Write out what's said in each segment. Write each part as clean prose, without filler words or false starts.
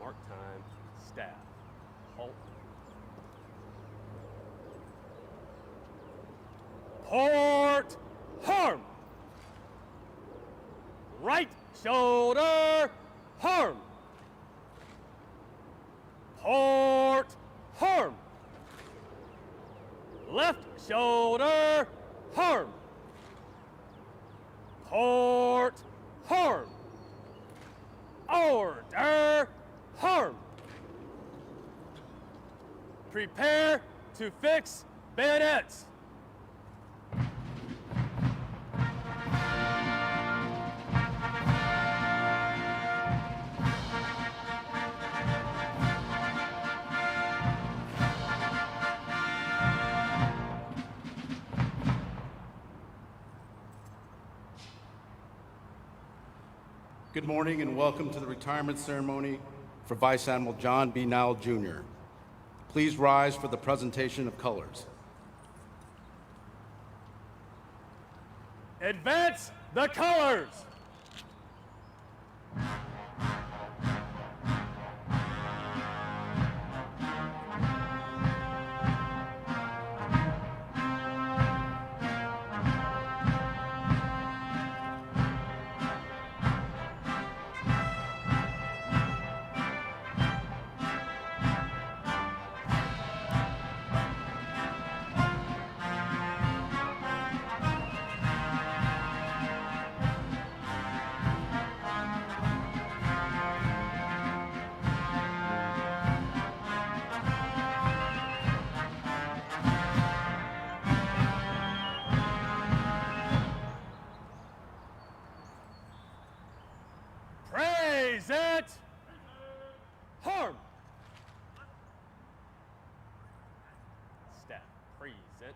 Mark time. Staff. Halt. Port harm. Right shoulder harm. Port harm. Left shoulder harm. Port harm. Order harm. Prepare to fix bayonets. Good morning and welcome to the retirement ceremony for Vice Admiral John B. Nowell, Jr. Please rise for the presentation of colors. Advance the colors. Present harm. Staff present.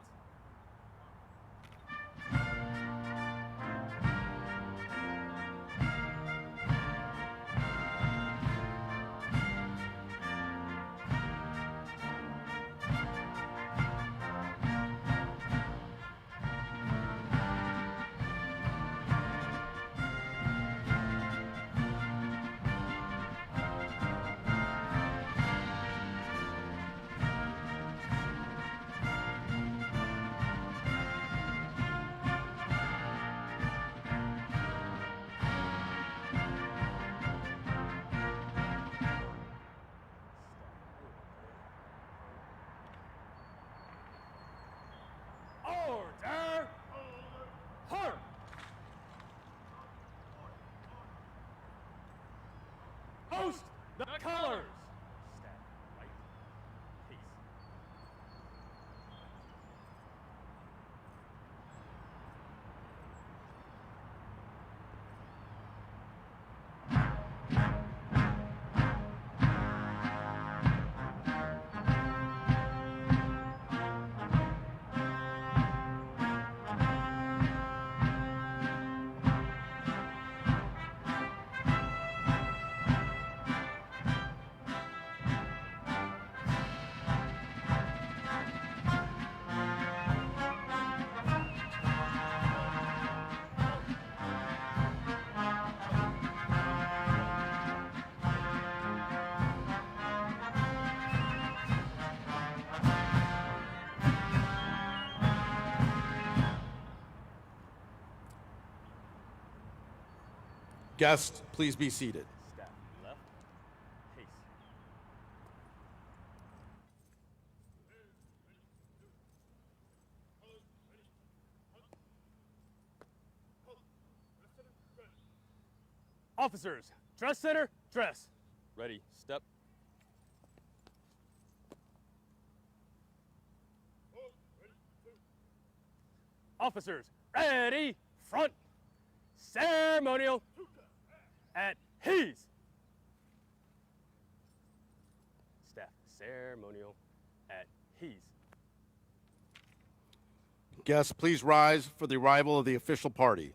Order harm. Host the colors. Staff right. Peace. Guests, please be seated. Staff left. Peace. Officers, dress center, dress. Ready, step. Officers, ready, front. Ceremonial at ease. Staff, ceremonial at ease. Guests, please rise for the arrival of the official party.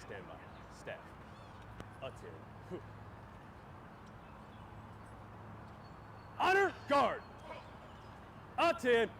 Stand by. Staff. Attend. Honor guard. Attend.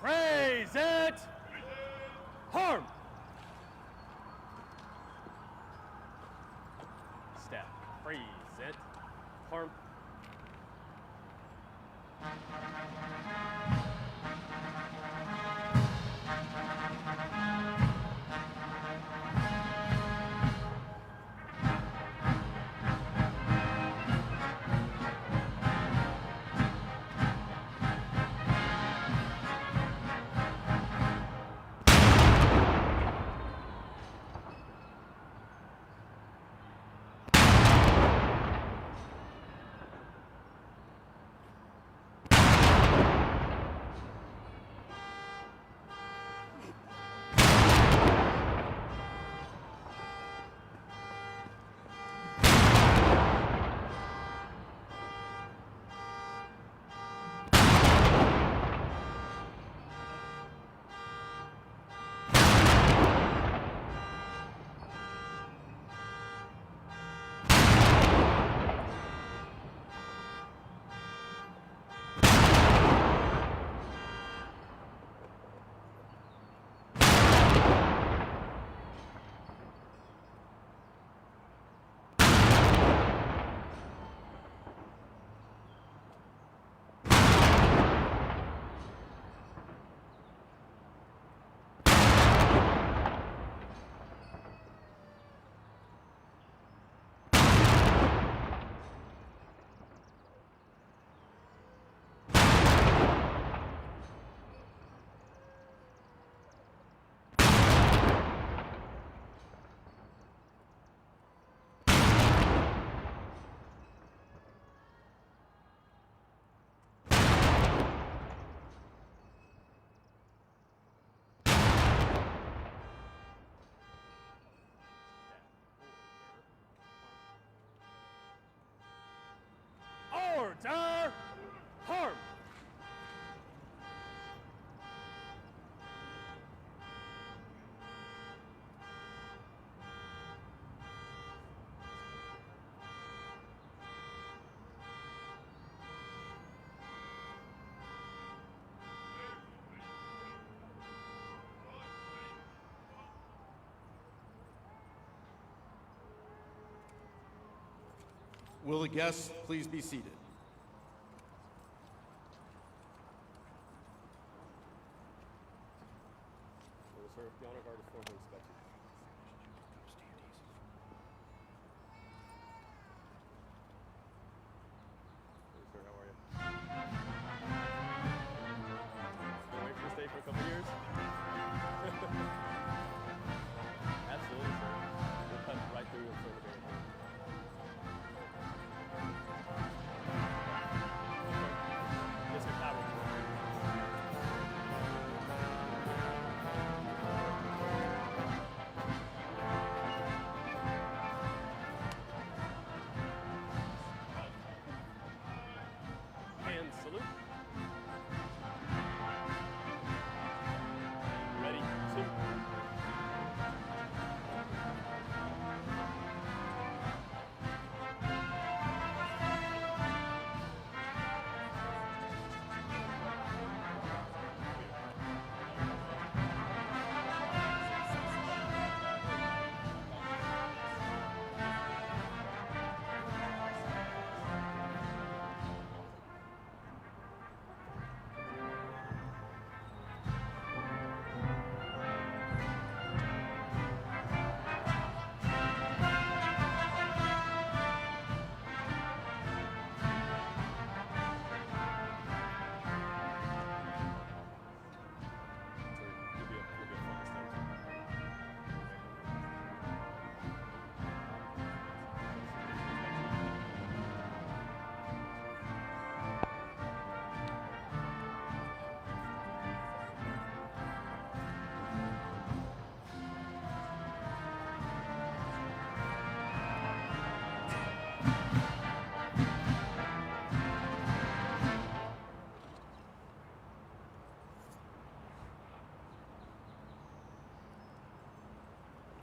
Present! Harm! Staff. Present. Harm. Order! Harm! Will the guests please be seated? Sir, the honor guard is formally inspected. Hey, sir, how are you? Gonna wait for a stay for a couple years? Absolutely, sir. We'll cut right through and serve it. Yes, sir, power.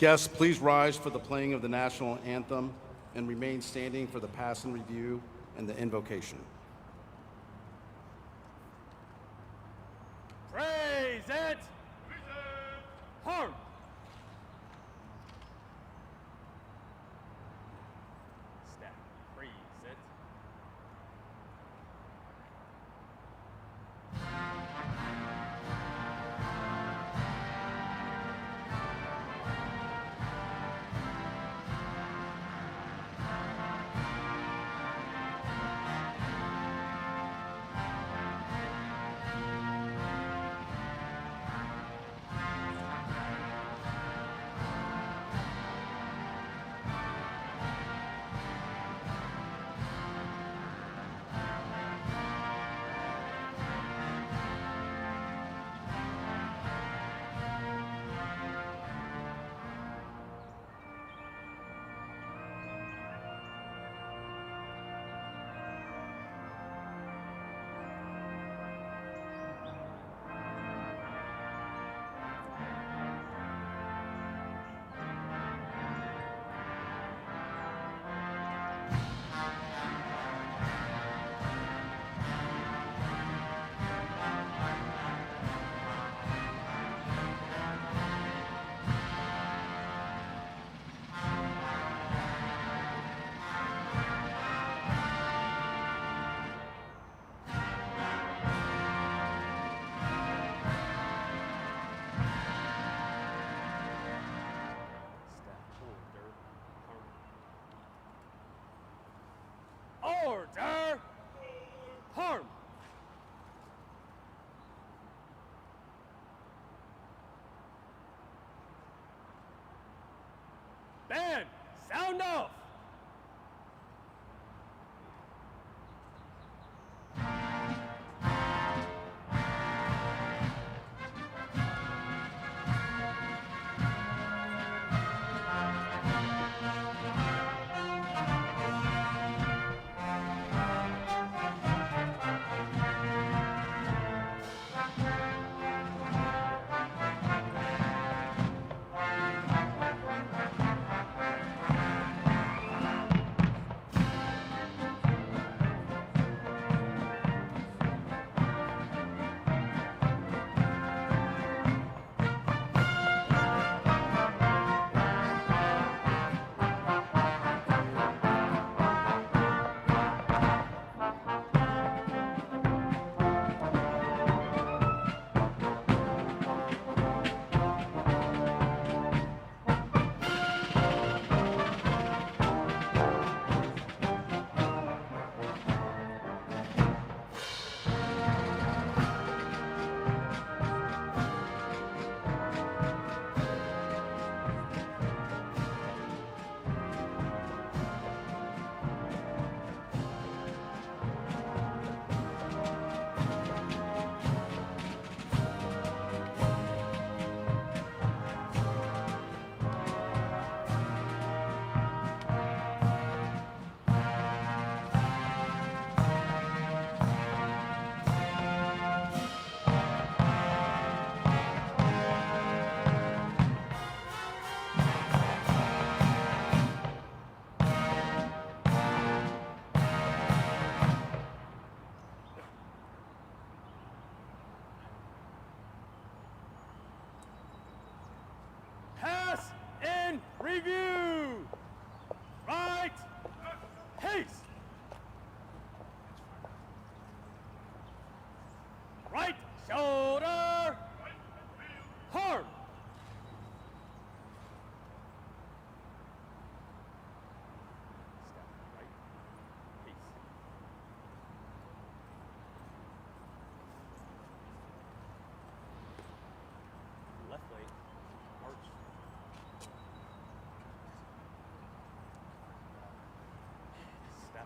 Guests, please rise for the playing of the national anthem and remain standing for the pass and review and the invocation. Praise it! Harm! Staff, praise it. Order! Harm! Band, sound off! Pass in review! Right! Haste! Right shoulder! Harm! Step right. Peace. Left leg. March. Staff.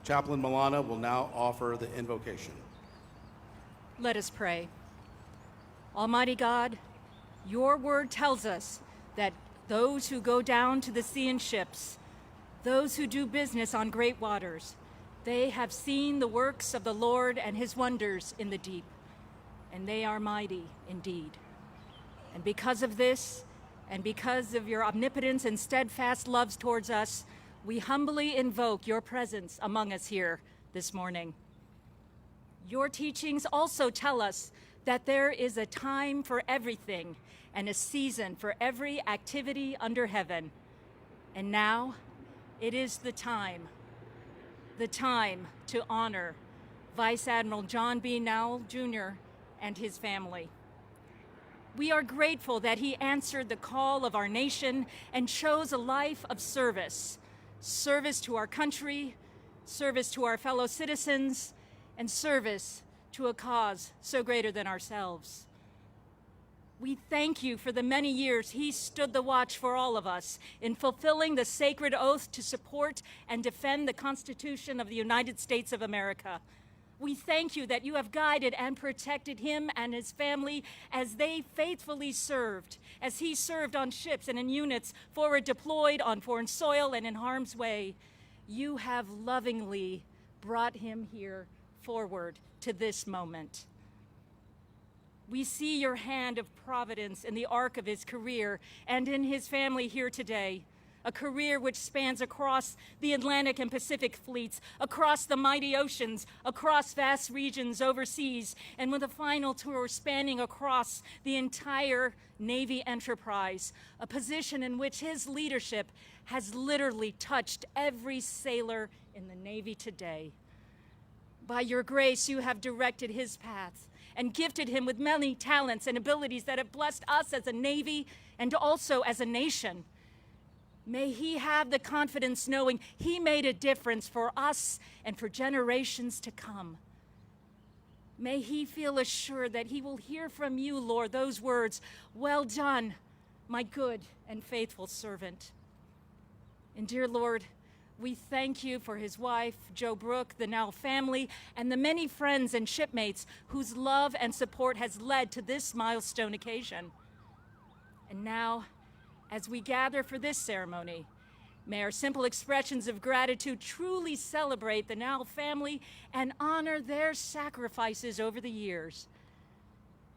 Chaplain Milana will now offer the invocation. Let us pray. Almighty God, your word tells us that those who go down to the sea in ships, those who do business on great waters, they have seen the works of the Lord and his wonders in the deep, and they are mighty indeed. And because of this, and because of your omnipotence and steadfast loves towards us, we humbly invoke your presence among us here this morning. Your teachings also tell us that there is a time for everything and a season for every activity under heaven. And now it is the time to honor Vice Admiral John B. Nowell, Jr. and his family. We are grateful that he answered the call of our nation and chose a life of service to our country, service to our fellow citizens, and service to a cause so greater than ourselves. We thank you for the many years he stood the watch for all of us in fulfilling the sacred oath to support and defend the Constitution of the United States of America. We thank you that you have guided and protected him and his family as they faithfully served, as he served on ships and in units forward deployed on foreign soil and in harm's way. You have lovingly brought him here forward to this moment. We see your hand of providence in the arc of his career and in his family here today, a career which spans across the Atlantic and Pacific fleets, across the mighty oceans, across vast regions overseas, and with a final tour spanning across the entire Navy enterprise, a position in which his leadership has literally touched every sailor in the Navy today. By your grace, you have directed his path and gifted him with many talents and abilities that have blessed us as a Navy and also as a nation. May he have the confidence knowing he made a difference for us and for generations to come. May he feel assured that he will hear from you, Lord, those words, "Well done, my good and faithful servant." And dear Lord, we thank you for his wife, Jo Brooke, the Nowell family, and the many friends and shipmates whose love and support has led to this milestone occasion. And now, as we gather for this ceremony, may our simple expressions of gratitude truly celebrate the Nowell family and honor their sacrifices over the years.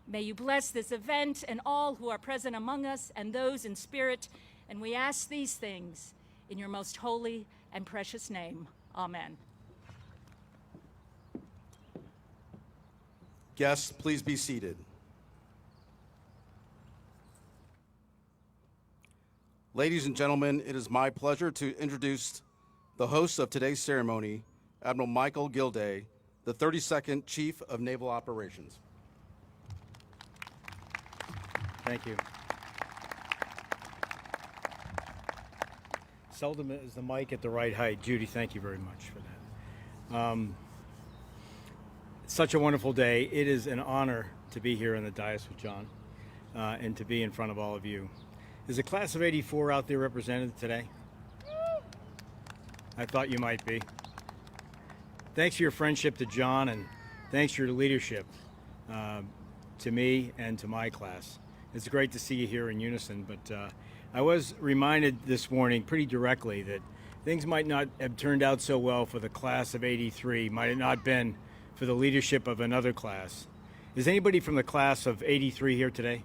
May you bless this event and all who are present among us and those in spirit, and we ask these things in your most holy and precious name. Amen. Guests, please be seated. Ladies and gentlemen, it is my pleasure to introduce the host of today's ceremony, Admiral Michael Gilday, the 32nd Chief of Naval Operations. Thank you. Seldom is the mic at the right height. Judy, thank you very much for that. Such a wonderful day. It is an honor to be here in the dais with John and to be in front of all of you. Is the class of '84 out there represented today? I thought you might be. Thanks for your friendship to John, and thanks for your leadership to me and to my class. It's great to see you here in unison, but I was reminded this morning pretty directly that things might not have turned out so well for the class of '83, might have not been for the leadership of another class. Is anybody from the class of '83 here today?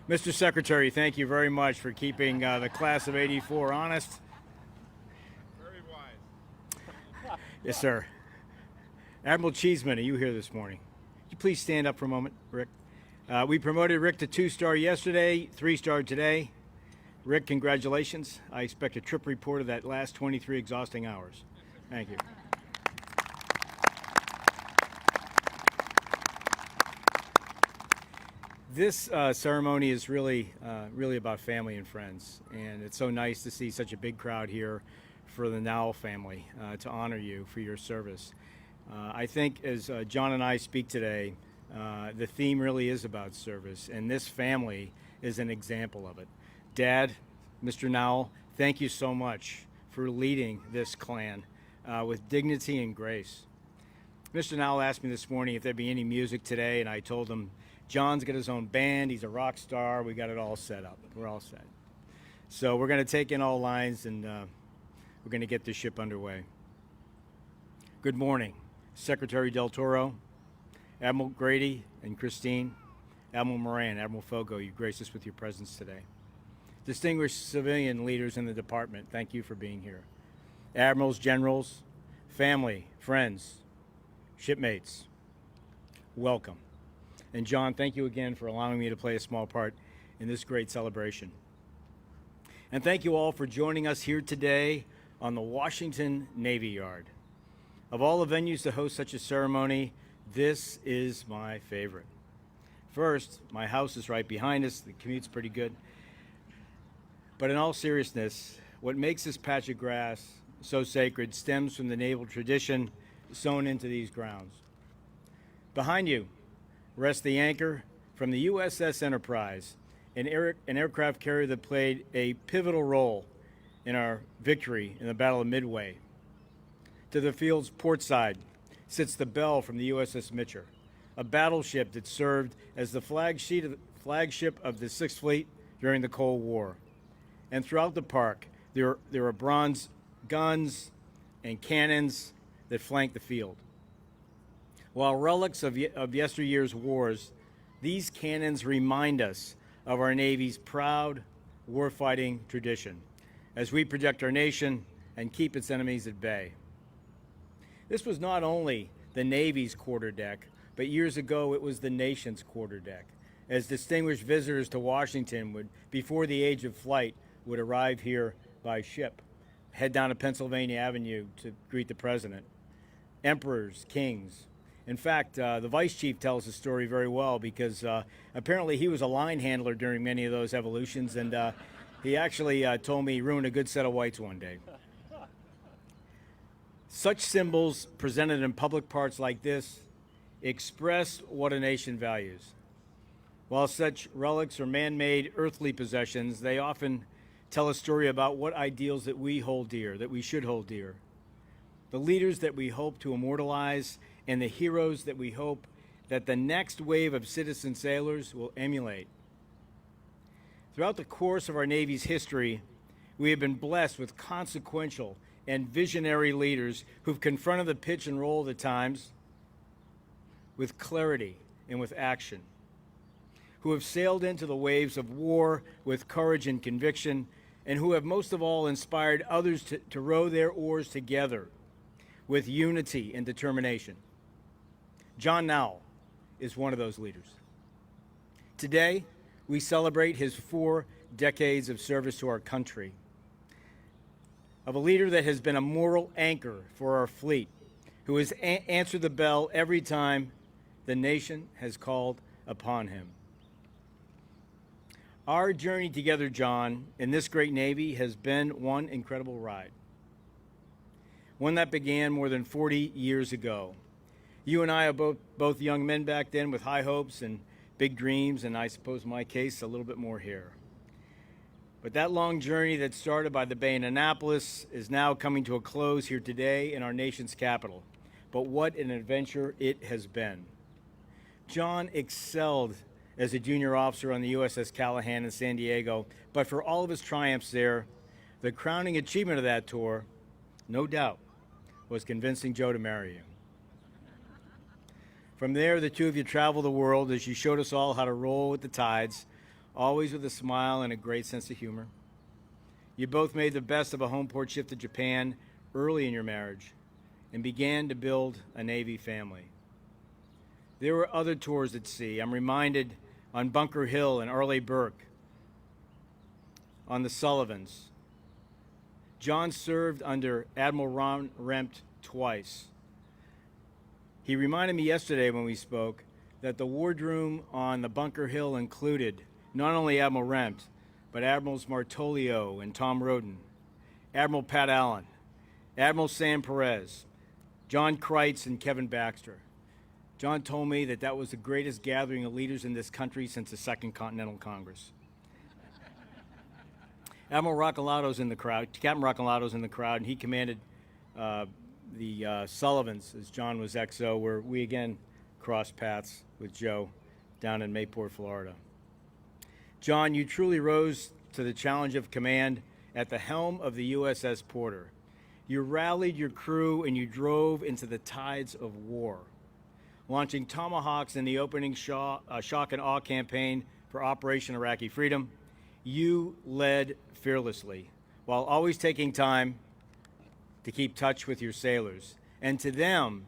Mr. Secretary, thank you very much for keeping the class of '84 honest. Very wise. Yes, sir. Admiral Cheeseman, are you here this morning? Could you please stand up for a moment, Rick? We promoted Rick to 2-star yesterday, 3-star today. Rick, congratulations. I expect a trip report of that last 23 exhausting hours. Thank you. This ceremony is really about family and friends, and it's so nice to see such a big crowd here for the Nowell family to honor you for your service. I think as John and I speak today, the theme really is about service, and this family is an example of it. Dad, Mr. Nowell, thank you so much for leading this clan with dignity and grace. Mr. Nowell asked me this morning if there'd be any music today, and I told him John's got his own band. He's a rock star. We got it all set up. We're all set. So we're going to take in all lines, and we're going to get this ship underway. Good morning, Secretary Del Toro, Admiral Grady and Christine, Admiral Moran, Admiral Fogo, you grace us with your presence today. Distinguished civilian leaders in the department, thank you for being here. Admirals, generals, family, friends, shipmates, welcome. And John, thank you again for allowing me to play a small part in this great celebration. And thank you all for joining us here today on the Washington Navy Yard. Of all the venues to host such a ceremony, this is my favorite. First, my house is right behind us. The commute's pretty good. But in all seriousness, what makes this patch of grass so sacred stems from the naval tradition sewn into these grounds. Behind you rests the anchor from the USS Enterprise, an aircraft carrier that played a pivotal role in our victory in the Battle of Midway. To the field's port side sits the Belle from the USS Mitchell, a battleship that served as the flagship of the Sixth Fleet during the Cold War. And throughout the park, there are bronze guns and cannons that flank the field. While relics of yesteryear's wars, these cannons remind us of our Navy's proud warfighting tradition as we protect our nation and keep its enemies at bay. This was not only the Navy's quarterdeck, but years ago it was the nation's quarterdeck, as distinguished visitors to Washington would, before the age of flight, would arrive here by ship, head down to Pennsylvania Avenue to greet the president. Emperors, kings. In fact, the vice chief tells the story very well because apparently he was a line handler during many of those evolutions, and he actually told me he ruined a good set of whites one day. Such symbols presented in public parts like this express what a nation values. While such relics are man-made earthly possessions, they often tell a story about what ideals that we hold dear, that we should hold dear. The leaders that we hope to immortalize and the heroes that we hope that the next wave of citizen sailors will emulate. Throughout the course of our Navy's history, we have been blessed with consequential and visionary leaders who've confronted the pitch and roll of the times with clarity and with action, who have sailed into the waves of war with courage and conviction, and who have most of all inspired others to row their oars together with unity and determination. John Nowell is one of those leaders. Today, we celebrate his 4 decades of service to our country, of a leader that has been a moral anchor for our fleet, who has answered the bell every time the nation has called upon him. Our journey together, John, in this great Navy has been one incredible ride, one that began more than 40 years ago. You and I are both young men back then with high hopes and big dreams, and I suppose in my case, a little bit more here. But that long journey that started by the bay in Annapolis is now coming to a close here today in our nation's capital. But what an adventure it has been. John excelled as a junior officer on the USS Callahan in San Diego, but for all of his triumphs there, the crowning achievement of that tour, no doubt, was convincing Joe to marry you. From there, the two of you traveled the world as you showed us all how to roll with the tides, always with a smile and a great sense of humor. You both made the best of a home port shift to Japan early in your marriage and began to build a Navy family. There were other tours at sea. I'm reminded on Bunker Hill and Arleigh Burke, on the Sullivans. John served under Admiral Ron Rempt twice. He reminded me yesterday when we spoke that the wardroom on the Bunker Hill included not only Admiral Rempt, but Admirals Martolio and Tom Roden, Admiral Pat Allen, Admiral Sam Perez, John Kreitz, and Kevin Baxter. John told me that that was the greatest gathering of leaders in this country since the Second Continental Congress. Admiral Roccolado's in the crowd, Captain Roccolado's in the crowd, and he commanded the Sullivans, as John was XO, where we again crossed paths with Joe down in Mayport, Florida. John, you truly rose to the challenge of command at the helm of the USS Porter. You rallied your crew and you drove into the tides of war, launching Tomahawks in the opening shock and awe campaign for Operation Iraqi Freedom. You led fearlessly, while always taking time to keep touch with your sailors. And to them,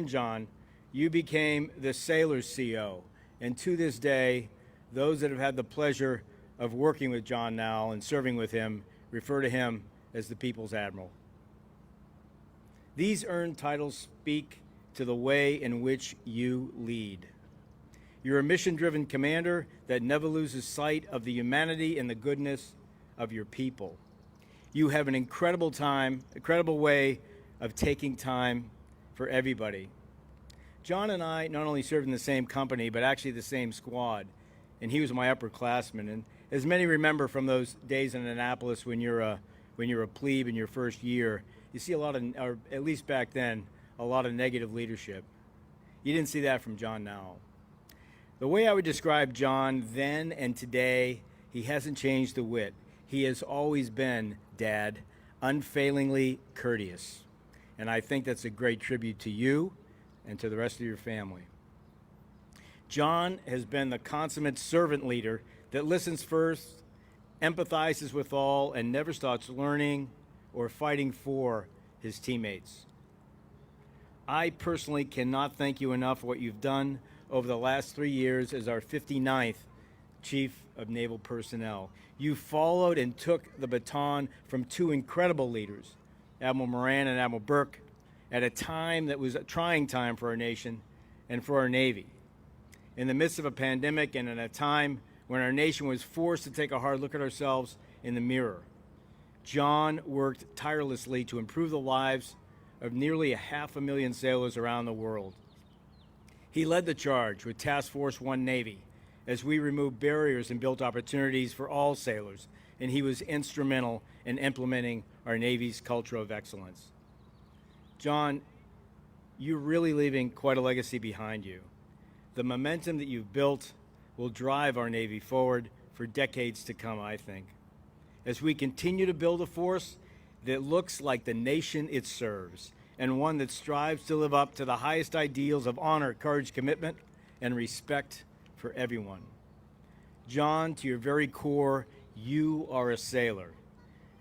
John, you became the sailor's CO. And to this day, those that have had the pleasure of working with John Nowell and serving with him refer to him as the People's Admiral. These earned titles speak to the way in which you lead. You're a mission-driven commander that never loses sight of the humanity and the goodness of your people. You have an incredible way of taking time for everybody. John and I not only served in the same company, but actually the same squad, and he was my upperclassman. And as many remember from those days in Annapolis when you're a plebe in your first year, you see a lot of, or at least back then, a lot of negative leadership. You didn't see that from John Nowell. The way I would describe John then and today, he hasn't changed a whit. He has always been, Dad, unfailingly courteous. And I think that's a great tribute to you and to the rest of your family. John has been the consummate servant leader that listens first, empathizes with all, and never stops learning or fighting for his teammates. I personally cannot thank you enough for what you've done over the last 3 years as our 59th Chief of Naval Personnel. You followed and took the baton from two incredible leaders, Admiral Moran and Admiral Burke, at a time that was a trying time for our nation and for our Navy. In the midst of a pandemic and in a time when our nation was forced to take a hard look at ourselves in the mirror, John worked tirelessly to improve the lives of nearly 500,000 sailors around the world. He led the charge with Task Force 1 Navy as we removed barriers and built opportunities for all sailors, and he was instrumental in implementing our Navy's culture of excellence. John, you're really leaving quite a legacy behind you. The momentum that you've built will drive our Navy forward for decades to come, I think, as we continue to build a force that looks like the nation it serves, and one that strives to live up to the highest ideals of honor, courage, commitment, and respect for everyone. John, to your very core, you are a sailor.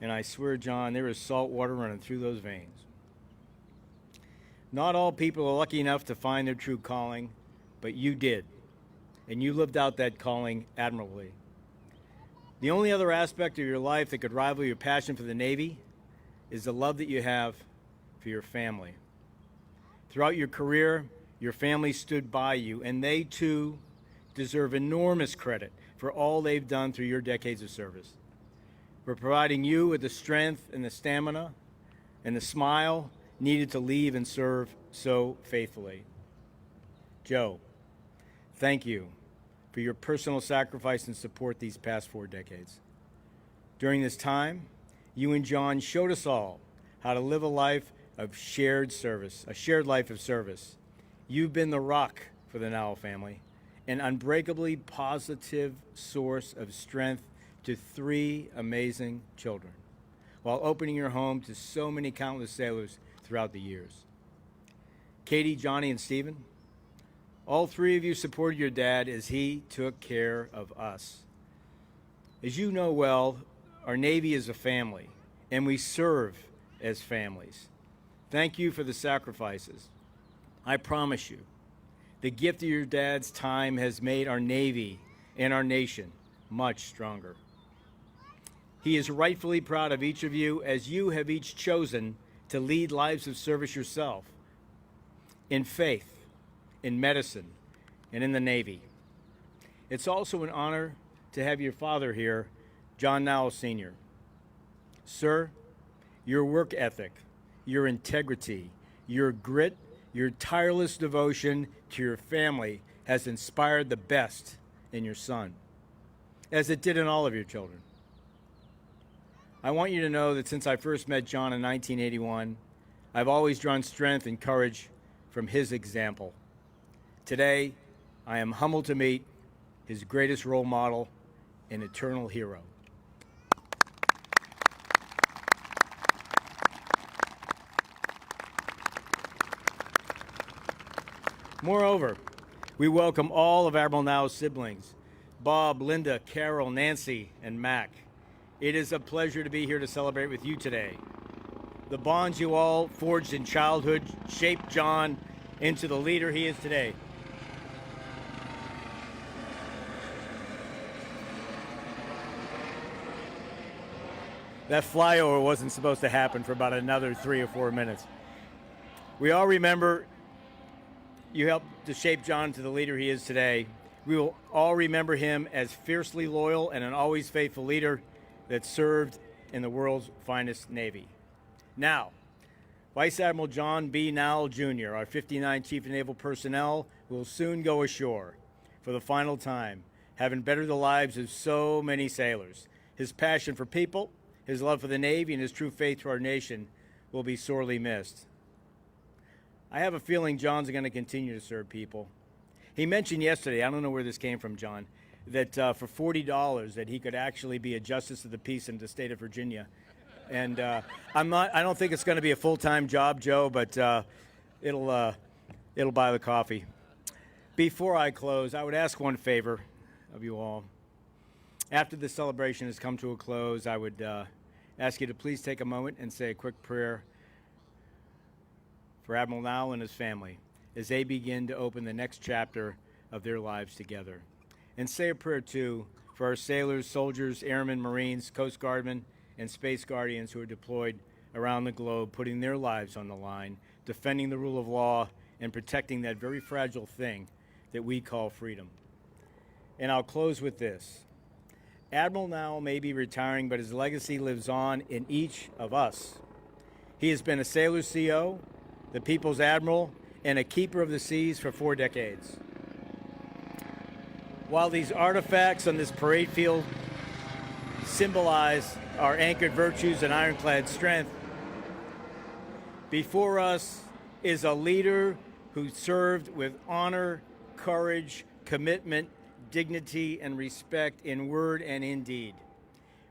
And I swear, John, there is salt water running through those veins. Not all people are lucky enough to find their true calling, but you did. And you lived out that calling admirably. The only other aspect of your life that could rival your passion for the Navy is the love that you have for your family. Throughout your career, your family stood by you, and they too deserve enormous credit for all they've done through your decades of service. For providing you with the strength and the stamina and the smile needed to lead and serve so faithfully. Joe, thank you for your personal sacrifice and support these past 4 decades. During this time, you and John showed us all how to live a life of shared service, a shared life of service. You've been the rock for the Nowell family, an unbreakably positive source of strength to 3 amazing children, while opening your home to so many countless sailors throughout the years. Katie, Johnny, and Stephen, all 3 of you supported your dad as he took care of us. As you know well, our Navy is a family, and we serve as families. Thank you for the sacrifices. I promise you, the gift of your dad's time has made our Navy and our nation much stronger. He is rightfully proud of each of you, as you have each chosen to lead lives of service yourself, in faith, in medicine, and in the Navy. It's also an honor to have your father here, John Nowell Sr. Sir, your work ethic, your integrity, your grit, your tireless devotion to your family has inspired the best in your son, as it did in all of your children. I want you to know that since I first met John in 1981, I've always drawn strength and courage from his example. Today, I am humbled to meet his greatest role model, an eternal hero. Moreover, we welcome all of Admiral Nowell's siblings, Bob, Linda, Carol, Nancy, and Mac. It is a pleasure to be here to celebrate with you today. The bonds you all forged in childhood shaped John into the leader he is today. That flyover wasn't supposed to happen for about another 3 or 4 minutes. We all remember you helped to shape John to the leader he is today. We will all remember him as fiercely loyal and an always faithful leader that served in the world's finest Navy. Now, Vice Admiral John B. Nowell, Jr., our 59th Chief of Naval Personnel, will soon go ashore for the final time, having bettered the lives of so many sailors. His passion for people, his love for the Navy, and his true faith to our nation will be sorely missed. I have a feeling John's going to continue to serve people. He mentioned yesterday, I don't know where this came from, John, that for $40 that he could actually be a justice of the peace in the state of Virginia. And I don't think it's going to be a full-time job, Joe, but it'll buy the coffee. Before I close, I would ask one favor of you all. After the celebration has come to a close, I would ask you to please take a moment and say a quick prayer for Admiral Nowell and his family as they begin to open the next chapter of their lives together. And say a prayer, too, for our sailors, soldiers, airmen, Marines, Coast Guardmen, and Space Guardians who are deployed around the globe, putting their lives on the line, defending the rule of law, and protecting that very fragile thing that we call freedom. And I'll close with this. Admiral Nowell may be retiring, but his legacy lives on in each of us. He has been a sailor's CO, the people's admiral, and a keeper of the seas for 4 decades. While these artifacts on this parade field symbolize our anchored virtues and ironclad strength, before us is a leader who served with honor, courage, commitment, dignity, and respect in word and in deed.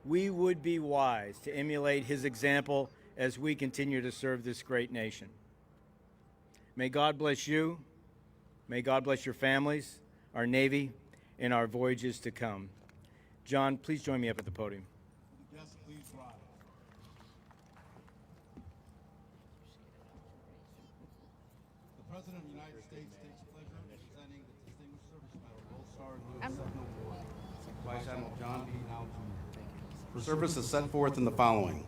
We would be wise to emulate his example as we continue to serve this great nation. May God bless you. May God bless your families, our Navy, and our voyages to come. John, please join me up at the podium. Yes, please rise. The President of the United States takes pleasure in presenting the Distinguished Service Medal, Gold Star, and Sentinel Award, Vice Admiral John B. Nowell, Jr. For service is set forth in the following.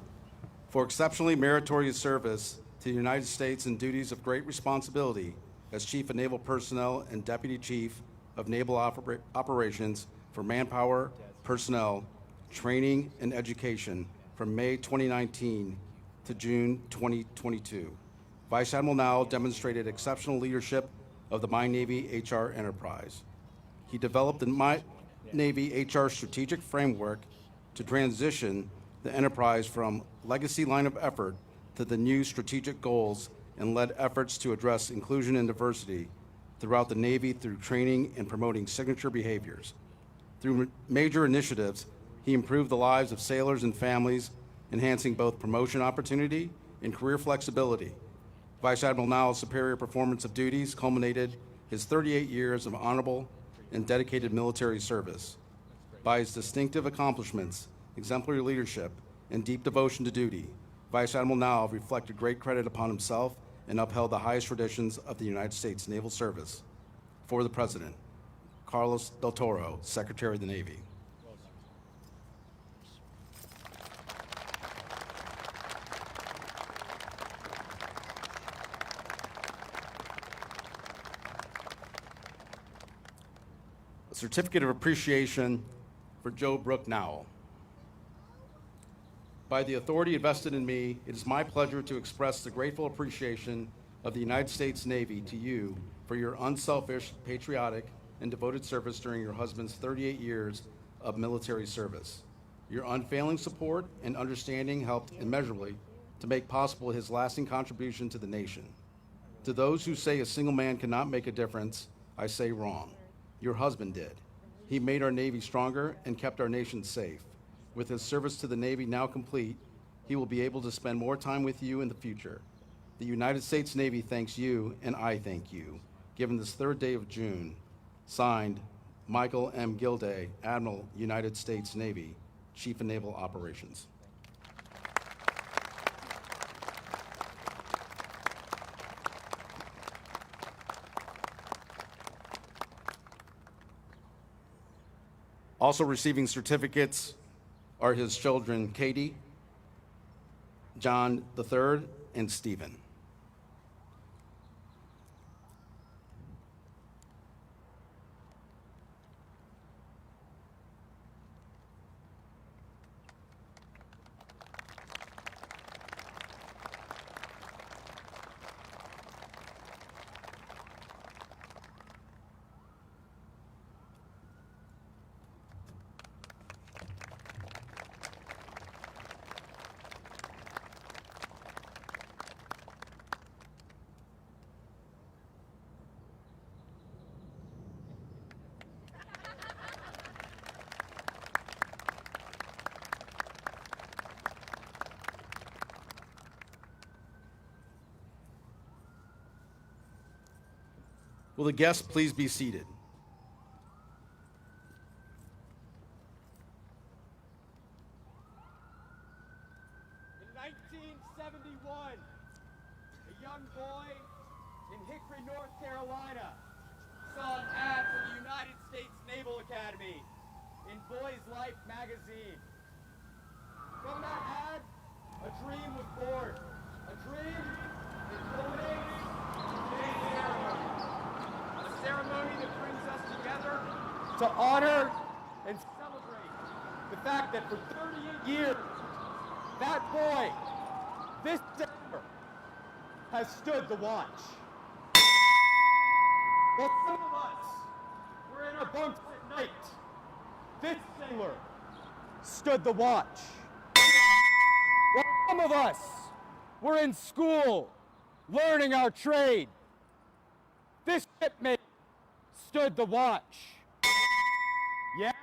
For exceptionally meritorious service to the United States in duties of great responsibility as Chief of Naval Personnel and Deputy Chief of Naval Operations for Manpower, Personnel, Training, and Education from May 2019 to June 2022. Vice Admiral Nowell demonstrated exceptional leadership of the My Navy HR enterprise. He developed the My Navy HR strategic framework to transition the enterprise from legacy line of effort to the new strategic goals and led efforts to address inclusion and diversity throughout the Navy through training and promoting signature behaviors. Through major initiatives, he improved the lives of sailors and families, enhancing both promotion opportunity and career flexibility. Vice Admiral Nowell's superior performance of duties culminated his 38 years of honorable and dedicated military service. By his distinctive accomplishments, exemplary leadership, and deep devotion to duty, Vice Admiral Nowell reflected great credit upon himself and upheld the highest traditions of the United States Naval Service. For the President, Carlos Del Toro, Secretary of the Navy. A certificate of appreciation for Joe Brooke Nowell. By the authority invested in me, it is my pleasure to express the grateful appreciation of the United States Navy to you for your unselfish, patriotic, and devoted service during your husband's 38 years of military service. Your unfailing support and understanding helped immeasurably to make possible his lasting contribution to the nation. To those who say a single man cannot make a difference, I say wrong. Your husband did. He made our Navy stronger and kept our nation safe. With his service to the Navy now complete, he will be able to spend more time with you in the future. The United States Navy thanks you, and I thank you. Given this 3rd day of June, signed, Michael M. Gilday, Admiral, United States Navy, Chief of Naval Operations. Also receiving certificates are his children, Katie, John III, and Stephen. Will the guests please be seated? In 1971, a young boy in Hickory, North Carolina, saw an ad for the United States Naval Academy in Boy's Life magazine. From that ad, a dream was born. A dream that culminated in today's ceremony. A ceremony that brings us together to honor and celebrate the fact that for 38 years, that boy, this sailor, has stood the watch. While some of us were in our bunks at night, this sailor stood the watch. While some of us were in school learning our trade, this shipmate stood the watch. Yes,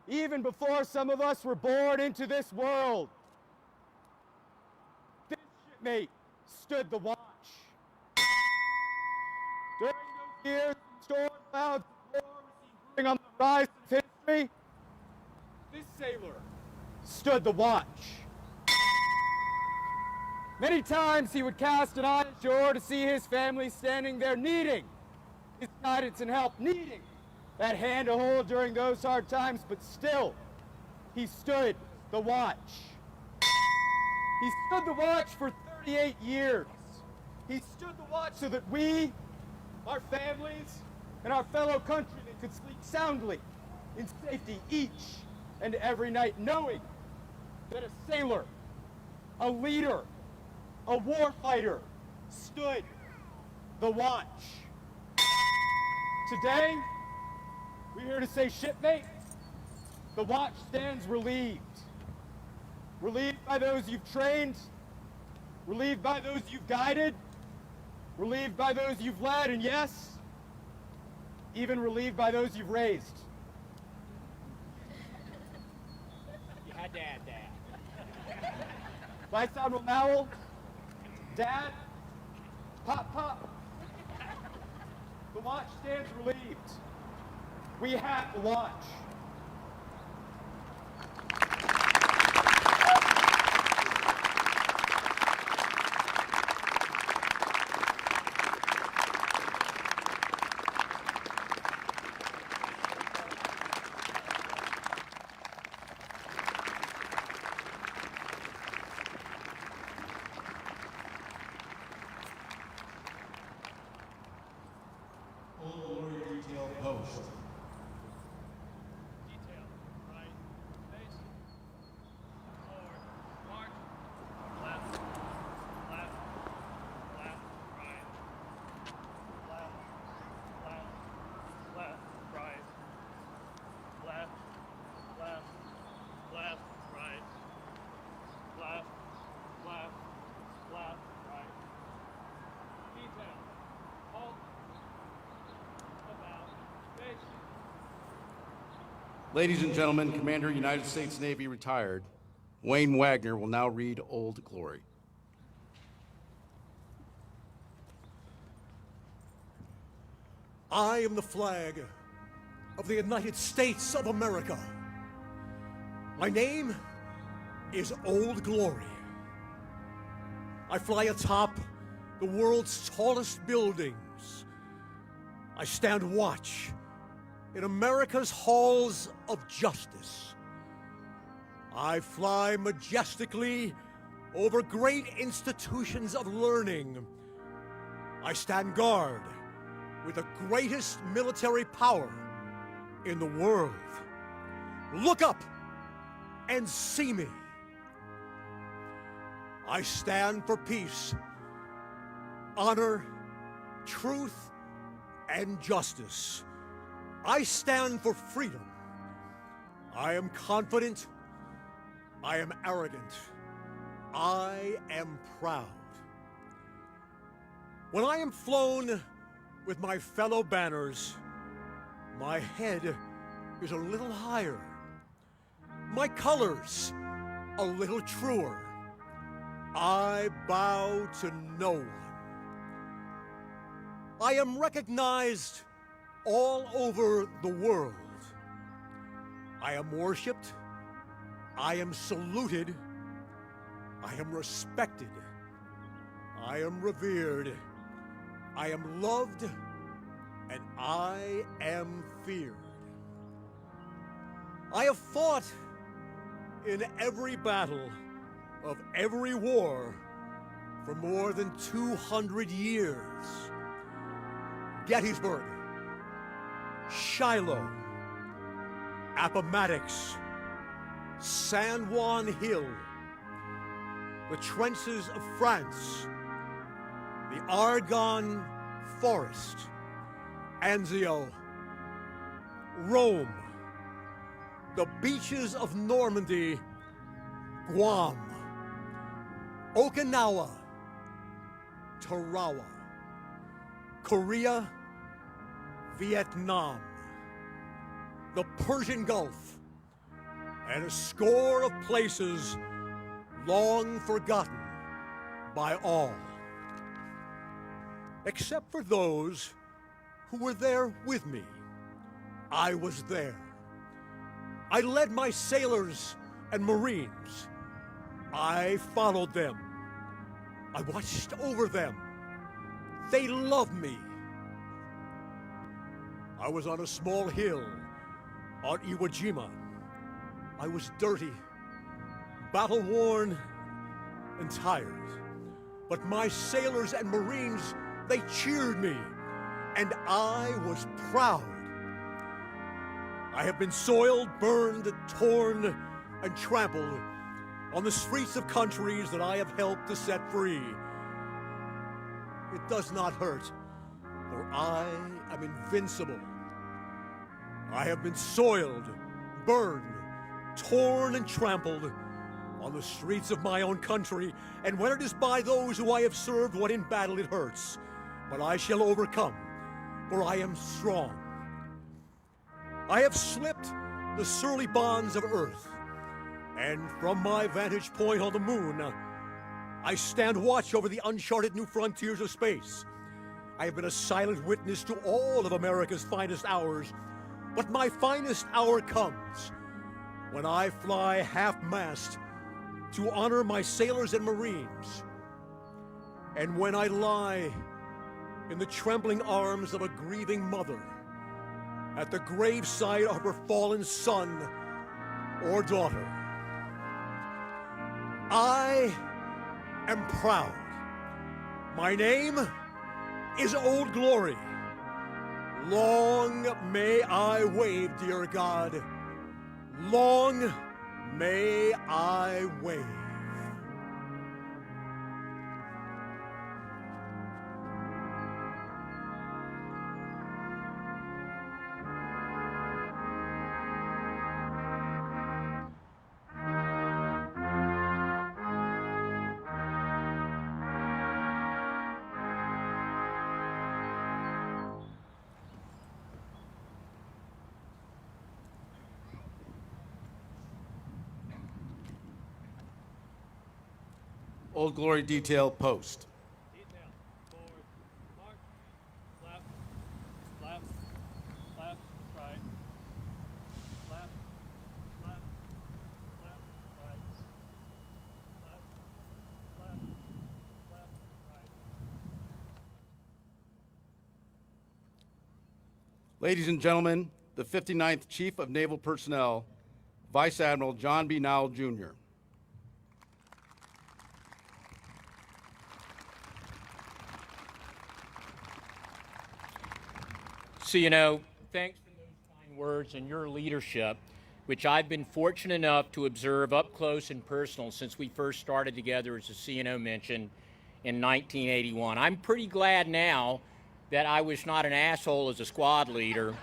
even before some of us were born into this world, this shipmate stood the watch. During those years, storm clouds of war were seen brewing on the horizon of history, this sailor stood the watch. Many times he would cast an eye ashore to see his family standing there needing his guidance and help, needing that hand to hold during those hard times, but still, he stood the watch. He stood the watch for 38 years. He stood the watch so that we, our families, and our fellow countrymen could sleep soundly in safety each and every night, knowing that a sailor, a leader, a war fighter stood the watch. Today, we're here to say, shipmate, the watch stands relieved. Relieved by those you've trained, relieved by those you've guided, relieved by those you've led, and yes, even relieved by those you've raised. You had to add that. Vice Admiral Nowell, Dad, Pop, the watch stands relieved. We have the watch. Old Glory Detail Post. Ladies and gentlemen, Commander, United States Navy, retired, Wayne Wagner will now read Old Glory. I am the flag of the United States of America. My name is Old Glory. I fly atop the world's tallest buildings. I stand watch in America's halls of justice. I fly majestically over great institutions of learning. I stand guard with the greatest military power in the world. Look up and see me. I stand for peace, honor, truth, and justice. I stand for freedom. I am confident. I am arrogant. I am proud. When I am flown with my fellow banners, my head is a little higher, my colors a little truer. I bow to no one. I am recognized all over the world. I am worshipped. I am saluted. I am respected. I am revered. I am loved, and I am feared. I have fought in every battle of every war for more than 200 years. Gettysburg, Shiloh, Appomattox, San Juan Hill, the trenches of France, the Argonne Forest, Anzio, Rome, the beaches of Normandy, Guam, Okinawa, Tarawa, Korea, Vietnam, the Persian Gulf, and a score of places long forgotten by all, except for those who were there with me. I was there. I led my sailors and Marines. I followed them. I watched over them. They loved me. I was on a small hill on Iwo Jima. I was dirty, battle-worn, and tired. But my sailors and Marines, they cheered me, and I was proud. I have been soiled, burned, torn, and trampled on the streets of countries that I have helped to set free. It does not hurt, for I am invincible. I have been soiled, burned, torn, and trampled on the streets of my own country, and when it is by those who I have served, what in battle it hurts. But I shall overcome, for I am strong. I have slipped the surly bonds of earth, and from my vantage point on the moon, I stand watch over the uncharted new frontiers of space. I have been a silent witness to all of America's finest hours, but my finest hour comes when I fly half-mast to honor my sailors and Marines, and when I lie in the trembling arms of a grieving mother at the graveside of her fallen son or daughter. I am proud. My name is Old Glory. Long may I wave, dear God. Long may I wave. Old Glory Detail post. Detail. Forward. March. Left. Left. Left. Right. Left. Left. Left. Right. Left. Left. Left. Right. Ladies and gentlemen, the 59th Chief of Naval Personnel, Vice Admiral John B. Nowell, Jr. So, thanks for those kind words and your leadership, which I've been fortunate enough to observe up close and personal since we first started together, as the CNO mentioned, in 1981. I'm pretty glad now that I was not an asshole as a squad leader,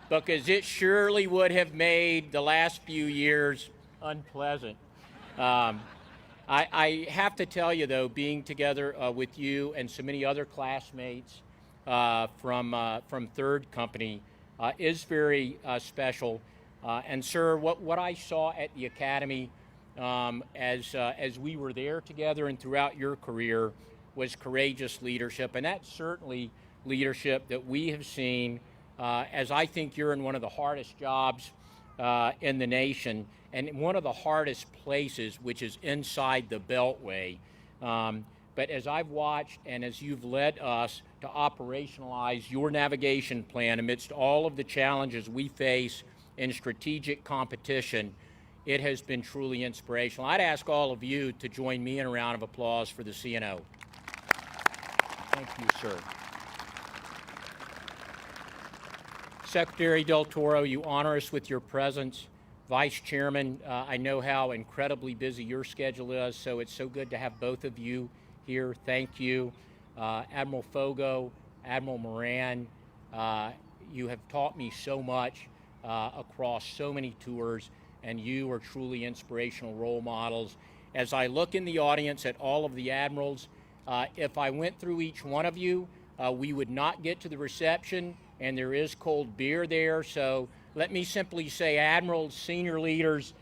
because it surely would have made the last few years unpleasant. I have to tell you, though, being together with you and so many other classmates from Third Company is very special. And sir, what I saw at the Academy as we were there together and throughout your career was courageous leadership, and that's certainly leadership that we have seen, as I think you're in one of the hardest jobs in the nation, and one of the hardest places, which is inside the Beltway. But as I've watched and as you've led us to operationalize your navigation plan amidst all of the challenges we face in strategic competition, it has been truly inspirational. I'd ask all of you to join me in a round of applause for the CNO. Thank you, sir. Secretary Del Toro, you honor us with your presence. Vice Chairman, I know how incredibly busy your schedule is, so it's so good to have both of you here. Thank you. Admiral Fogo, Admiral Moran, you have taught me so much across so many tours, and you are truly inspirational role models. As I look in the audience at all of the admirals, if I went through each one of you, we would not get to the reception, and there is cold beer there. So let me simply say, admirals, senior leaders,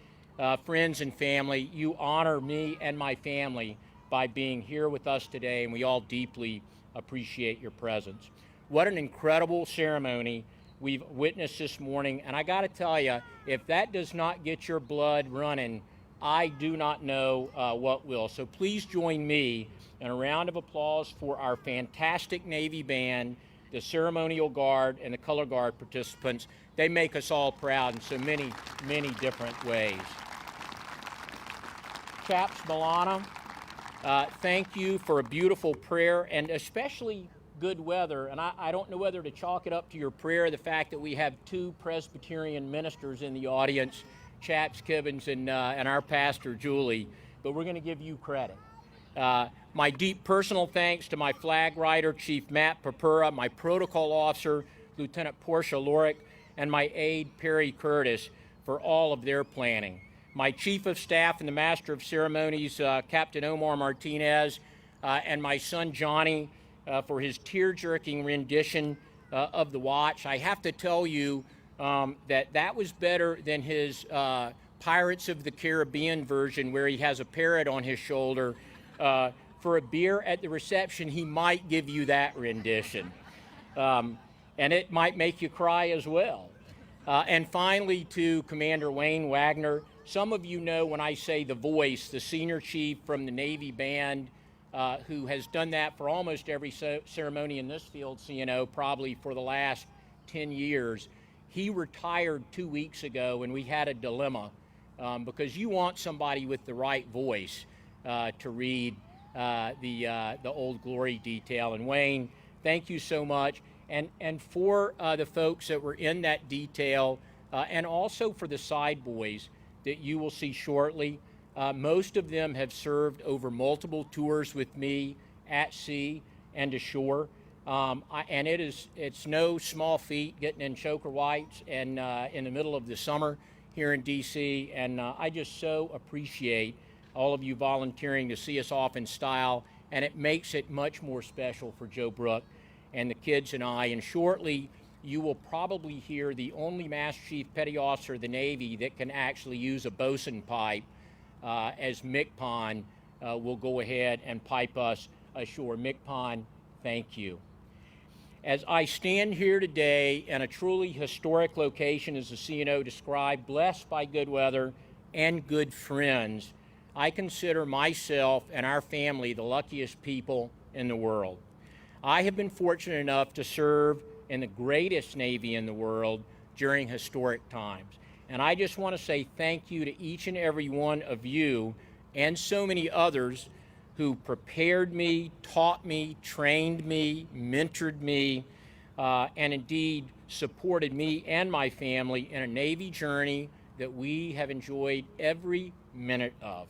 friends and family, you honor me and my family by being here with us today, and we all deeply appreciate your presence. What an incredible ceremony we've witnessed this morning, and I got to tell you, if that does not get your blood running, I do not know what will. So please join me in a round of applause for our fantastic Navy band, the ceremonial guard, and the color guard participants. They make us all proud in so many, many different ways. Chaps Milana, thank you for a beautiful prayer, and especially good weather. And I don't know whether to chalk it up to your prayer, the fact that we have two Presbyterian ministers in the audience, Chaps Kibbins and our pastor, Julie, but we're going to give you credit. My deep personal thanks to my flag rider, Chief Matt Papura, my protocol officer, Lieutenant Portia Lorick, and my aide, Perry Curtis, for all of their planning. My Chief of Staff and the Master of Ceremonies, Captain Omar Martinez, and my son, Johnny, for his tear-jerking rendition of the watch. I have to tell you that was better than his Pirates of the Caribbean version, where he has a parrot on his shoulder. For a beer at the reception, he might give you that rendition. And it might make you cry as well. And finally, to Commander Wayne Wagner, some of you know when I say the voice, the senior chief from the Navy band, who has done that for almost every ceremony in this field, CNO, probably for the last 10 years. He retired 2 weeks ago, and we had a dilemma because you want somebody with the right voice to read the Old Glory detail. And Wayne, thank you so much. And for the folks that were in that detail, and also for the side boys that you will see shortly, most of them have served over multiple tours with me at sea and ashore. And it's no small feat getting in choker whites and in the middle of the summer here in D.C. And I just so appreciate all of you volunteering to see us off in style, and it makes it much more special for Joe Brook and the kids and I. And shortly, you will probably hear the only Master Chief Petty Officer of the Navy that can actually use a bosun pipe as MCPON will go ahead and pipe us ashore. MCPON, thank you. As I stand here today in a truly historic location, as the CNO described, blessed by good weather and good friends, I consider myself and our family the luckiest people in the world. I have been fortunate enough to serve in the greatest Navy in the world during historic times. And I just want to say thank you to each and every one of you and so many others who prepared me, taught me, trained me, mentored me, and indeed supported me and my family in a Navy journey that we have enjoyed every minute of.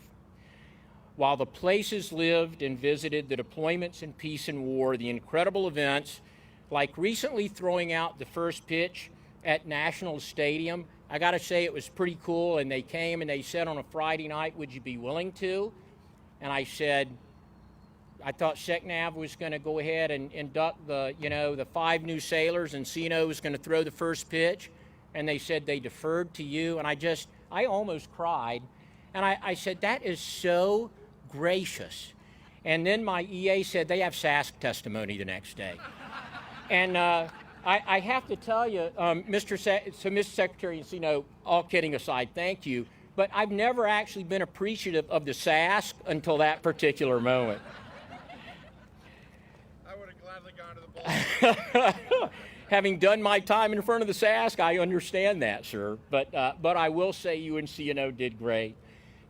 While the places lived and visited, the deployments in peace and war, the incredible events, like recently throwing out the first pitch at National Stadium, I got to say it was pretty cool, and they came and they said on a Friday night, would you be willing to? And I said, I thought SecNav was going to go ahead and induct the 5 new sailors, and CNO was going to throw the first pitch, and they said they deferred to you, and I almost cried, and I said, that is so gracious. And then my EA said they have SASC testimony the next day. And I have to tell you, Mr. Secretary, and CNO, all kidding aside, thank you, but I've never actually been appreciative of the SASC until that particular moment. I would have gladly gone to the ball. Having done my time in front of the SASC, I understand that, sir. But I will say you and CNO did great.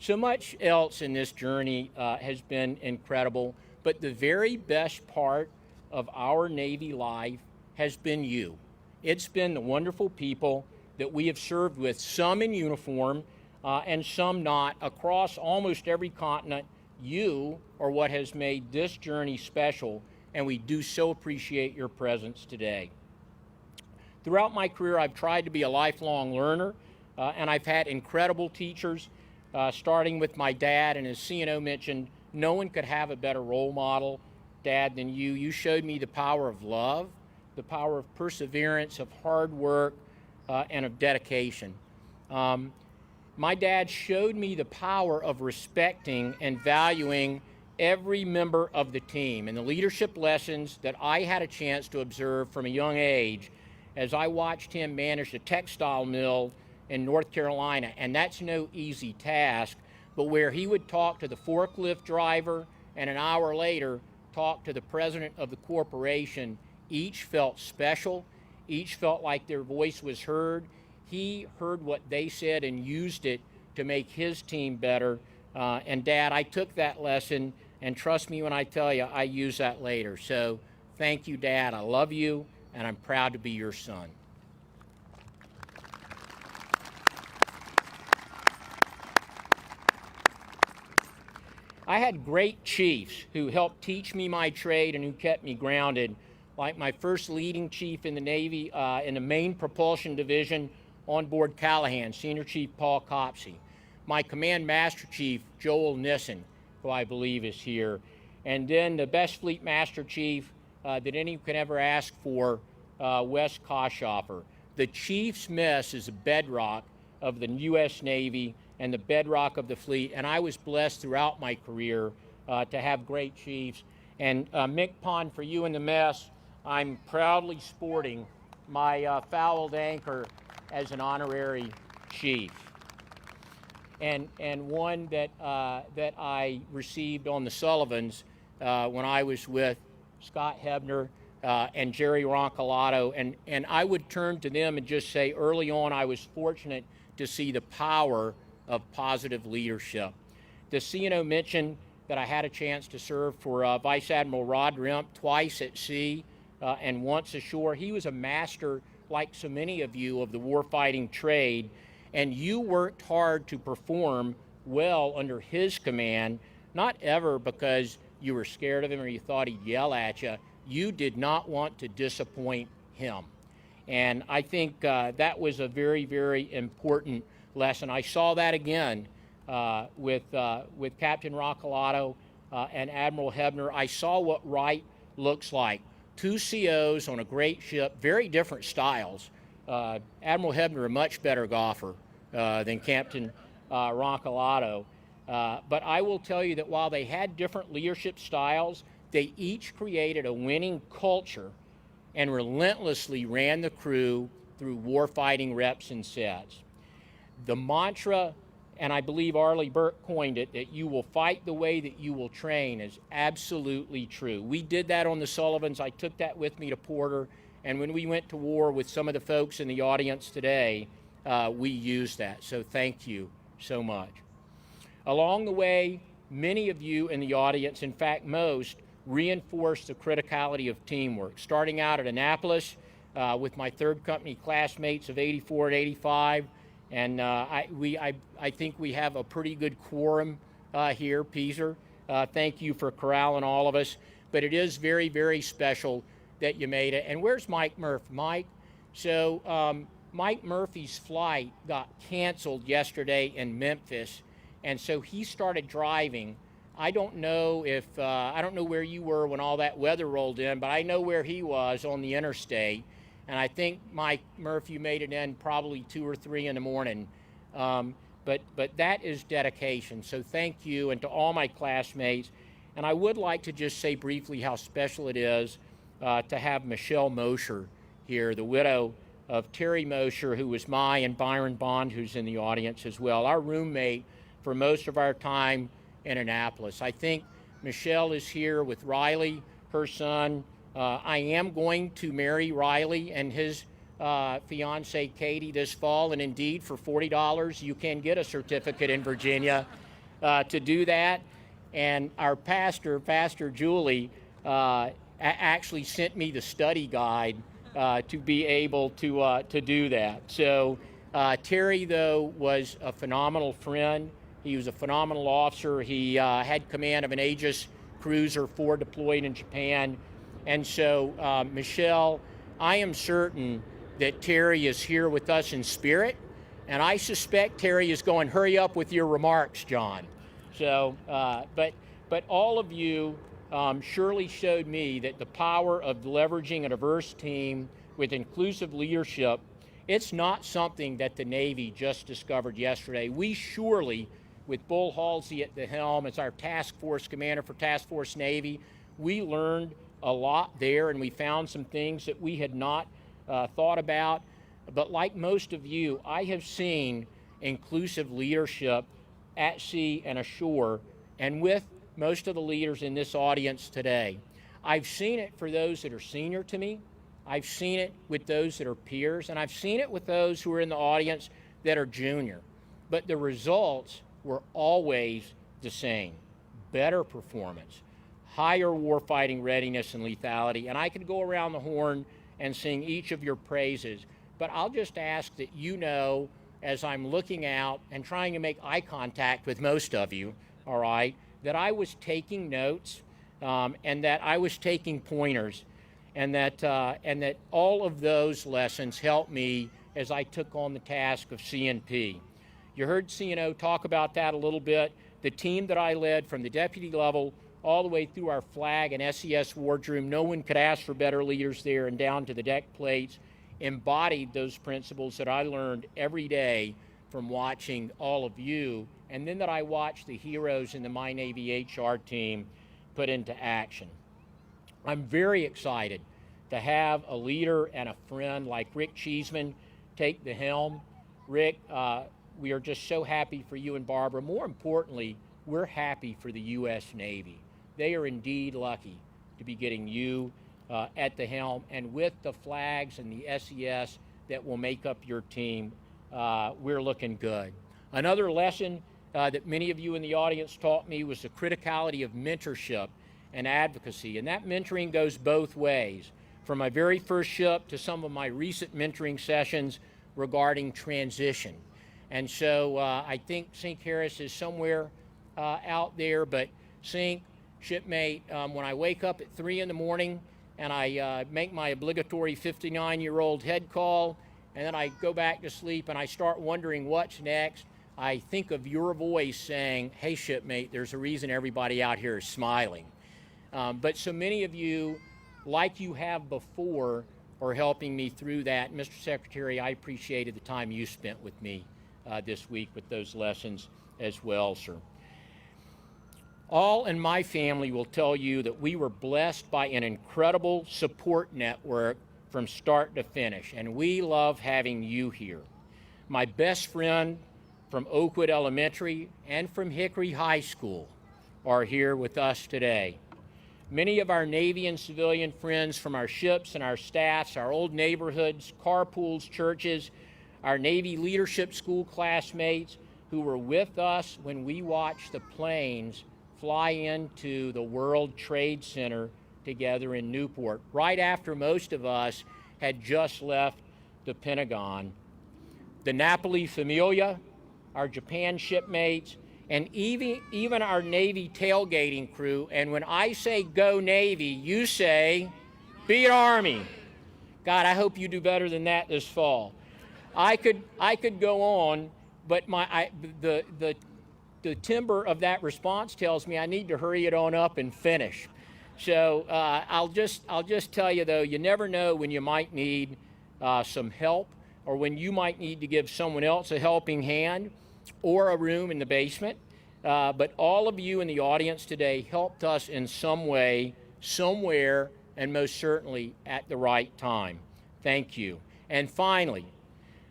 So much else in this journey has been incredible, but the very best part of our Navy life has been you. It's been the wonderful people that we have served with, some in uniform and some not, across almost every continent. You are what has made this journey special, and we do so appreciate your presence today. Throughout my career, I've tried to be a lifelong learner, and I've had incredible teachers, starting with my dad, and as CNO mentioned, no one could have a better role model, Dad, than you. You showed me the power of love, the power of perseverance, of hard work, and of dedication. My dad showed me the power of respecting and valuing every member of the team, and the leadership lessons that I had a chance to observe from a young age as I watched him manage the textile mill in North Carolina, and that's no easy task, but where he would talk to the forklift driver and an hour later talk to the president of the corporation, each felt special, each felt like their voice was heard. He heard what they said and used it to make his team better. And Dad, I took that lesson, and trust me when I tell you, I use that later. So thank you, Dad. I love you, and I'm proud to be your son. I had great chiefs who helped teach me my trade and who kept me grounded, like my first leading chief in the Navy in the main propulsion division on board Callahan, Senior Chief Paul Copsey. My Command Master Chief, Joel Nissen, who I believe is here. And then the best Fleet Master Chief that any could ever ask for, Wes Koschoffer. The Chief's Mess is a bedrock of the U.S. Navy and the bedrock of the fleet, and I was blessed throughout my career to have great chiefs. And MCPON, for you in the mess, I'm proudly sporting my fouled anchor as an honorary chief. And one that I received on the Sullivans when I was with Scott Hebner and Jerry Roncolato, and I would turn to them and just say early on I was fortunate to see the power of positive leadership. The CNO mentioned that I had a chance to serve for Vice Admiral Rod Remp twice at sea and once ashore. He was a master, like so many of you, of the warfighting trade, and you worked hard to perform well under his command, not ever because you were scared of him or you thought he'd yell at you. You did not want to disappoint him. And I think that was a very, very important lesson. I saw that again with Captain Roncolato and Admiral Hebner. I saw what right looks like. 2 COs on a great ship, very different styles. Admiral Hebner, a much better golfer than Captain Roncolato. But I will tell you that while they had different leadership styles, they each created a winning culture and relentlessly ran the crew through warfighting reps and sets. The mantra, and I believe Arleigh Burke coined it, that you will fight the way that you will train, is absolutely true. We did that on the Sullivans. I took that with me to Porter, and when we went to war with some of the folks in the audience today, we used that. So thank you so much. Along the way, many of you in the audience, in fact most, reinforced the criticality of teamwork. Starting out at Annapolis with my third company classmates of 84 and 85, and I think we have a pretty good quorum here, Peaser. Thank you for corralling all of us. But it is very, very special that you made it. And where's Mike Murphy? Mike? So Mike Murphy's flight got canceled yesterday in Memphis, and so he started driving. I don't know where you were when all that weather rolled in, but I know where he was on the interstate. And I think Mike Murphy made it in probably 2 or 3 in the morning. But that is dedication. So thank you, and to all my classmates. And I would like to just say briefly how special it is to have Michelle Mosher here, the widow of Terry Mosher, who was and Byron Bond, who's in the audience as well, our roommate for most of our time in Annapolis. I think Michelle is here with Riley, her son. I am going to marry Riley and his fiancee Katie this fall, and indeed for $40 you can get a certificate in Virginia to do that. And our pastor, Pastor Julie, actually sent me the study guide to be able to do that. So Terry, though, was a phenomenal friend. He was a phenomenal officer. He had command of an Aegis cruiser, 4 deployed in Japan. And so, Michelle, I am certain that Terry is here with us in spirit, and I suspect Terry is going, hurry up with your remarks, John. So, but all of you surely showed me that the power of leveraging a diverse team with inclusive leadership, it's not something that the Navy just discovered yesterday. We surely, with Bull Halsey at the helm as our task force commander for Task Force Navy, we learned a lot there, and we found some things that we had not thought about. But like most of you, I have seen inclusive leadership at sea and ashore, and with most of the leaders in this audience today. I've seen it for those that are senior to me. I've seen it with those that are peers, and I've seen it with those who are in the audience that are junior. But the results were always the same. Better performance, higher warfighting readiness and lethality. And I could go around the horn and sing each of your praises, but I'll just ask that you know, as I'm looking out and trying to make eye contact with most of you, all right, that I was taking notes and that I was taking pointers, and that all of those lessons helped me as I took on the task of CNP. You heard CNO talk about that a little bit. The team that I led from the deputy level all the way through our flag and SES wardroom, no one could ask for better leaders there, and down to the deck plates, embodied those principles that I learned every day from watching all of you, and then that I watched the heroes in the My Navy HR team put into action. I'm very excited to have a leader and a friend like Rick Cheeseman take the helm. Rick, we are just so happy for you and Barbara. More importantly, we're happy for the U.S. Navy. They are indeed lucky to be getting you at the helm, and with the flags and the SES that will make up your team, we're looking good. Another lesson that many of you in the audience taught me was the criticality of mentorship and advocacy, and that mentoring goes both ways. From my very first ship to some of my recent mentoring sessions regarding transition. And so I think Sink Harris is somewhere out there, but Sink, shipmate, when I wake up at 3 in the morning and I make my obligatory 59-year-old head call, and then I go back to sleep and I start wondering what's next, I think of your voice saying, hey, shipmate, there's a reason everybody out here is smiling. But so many of you, like you have before, are helping me through that. Mr. Secretary, I appreciated the time you spent with me this week with those lessons as well, sir. All in my family will tell you that we were blessed by an incredible support network from start to finish, and we love having you here. My best friend from Oakwood Elementary and from Hickory High School are here with us today. Many of our Navy and civilian friends from our ships and our staffs, our old neighborhoods, carpools, churches, our Navy leadership school classmates who were with us when we watched the planes fly into the World Trade Center together in Newport, right after most of us had just left the Pentagon. The Napoli Familia, our Japan shipmates, and even our Navy tailgating crew. And when I say go Navy, you say beat Army. God, I hope you do better than that this fall. I could go on, but the timbre of that response tells me I need to hurry it on up and finish. So I'll just tell you though, you never know when you might need some help, or when you might need to give someone else a helping hand, or a room in the basement. But all of you in the audience today helped us in some way, somewhere, and most certainly at the right time. Thank you. And finally,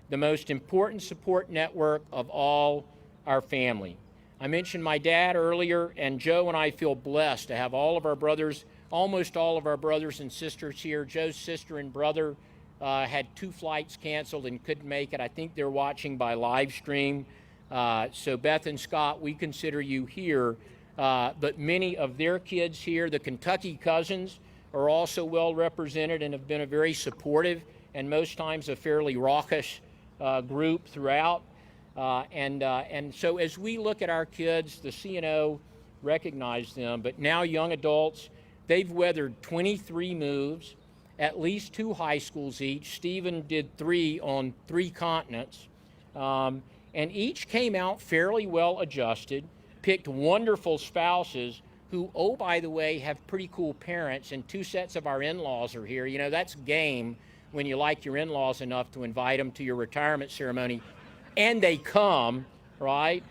the most important support network of all, our family. I mentioned my dad earlier, and Joe and I feel blessed to have all of our brothers, almost all of our brothers and sisters here. Joe's sister and brother had 2 flights canceled and couldn't make it. I think they're watching by live stream. So Beth and Scott, we consider you here, but many of their kids here, the Kentucky cousins, are also well represented and have been a very supportive and most times a fairly raucous group throughout. And so as we look at our kids, the CNO recognize them, but now young adults, they've weathered 23 moves, at least 2 high schools each. Stephen did 3 on 3 continents. And each came out fairly well adjusted, picked wonderful spouses who, oh, by the way, have pretty cool parents, and 2 sets of our in-laws are here. You know, that's game when you like your in-laws enough to invite them to your retirement ceremony, and they come, right?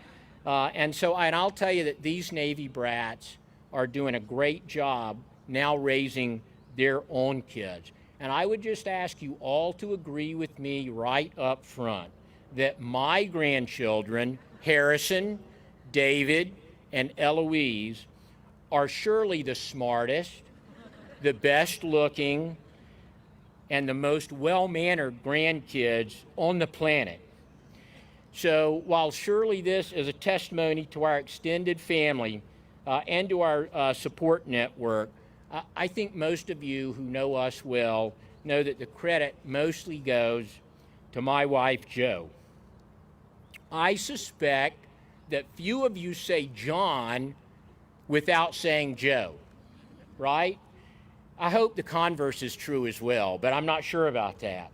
And I'll tell you that these Navy brats are doing a great job now raising their own kids. And I would just ask you all to agree with me right up front that my grandchildren, Harrison, David, and Eloise, are surely the smartest, the best looking, and the most well-mannered grandkids on the planet. So while surely this is a testimony to our extended family and to our support network, I think most of you who know us well know that the credit mostly goes to my wife, Jo. I suspect that few of you say John without saying Joe, right? I hope the converse is true as well, but I'm not sure about that.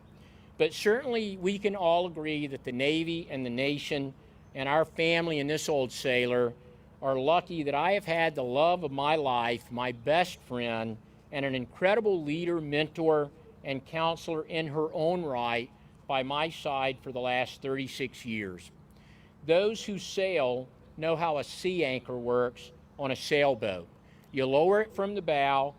But certainly we can all agree that the Navy and the nation and our family and this old sailor are lucky that I have had the love of my life, my best friend, and an incredible leader, mentor, and counselor in her own right by my side for the last 36 years. Those who sail know how a sea anchor works on a sailboat. You lower it from the bow,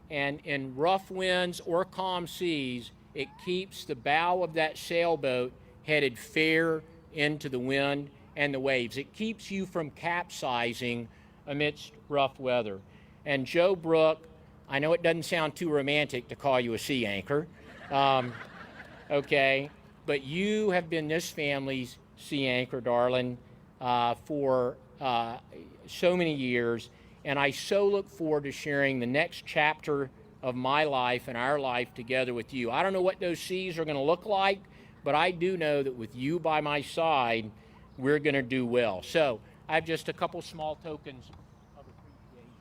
and in rough winds or calm seas, it keeps the bow of that sailboat headed fair into the wind and the waves. It keeps you from capsizing amidst rough weather. And Joe Brooke, I know it doesn't sound too romantic to call you a sea anchor, okay, but you have been this family's sea anchor, darling, for so many years, and I so look forward to sharing the next chapter of my life and our life together with you. I don't know what those seas are going to look like, but I do know that with you by my side, we're going to do well. So I have just a couple small tokens of appreciation.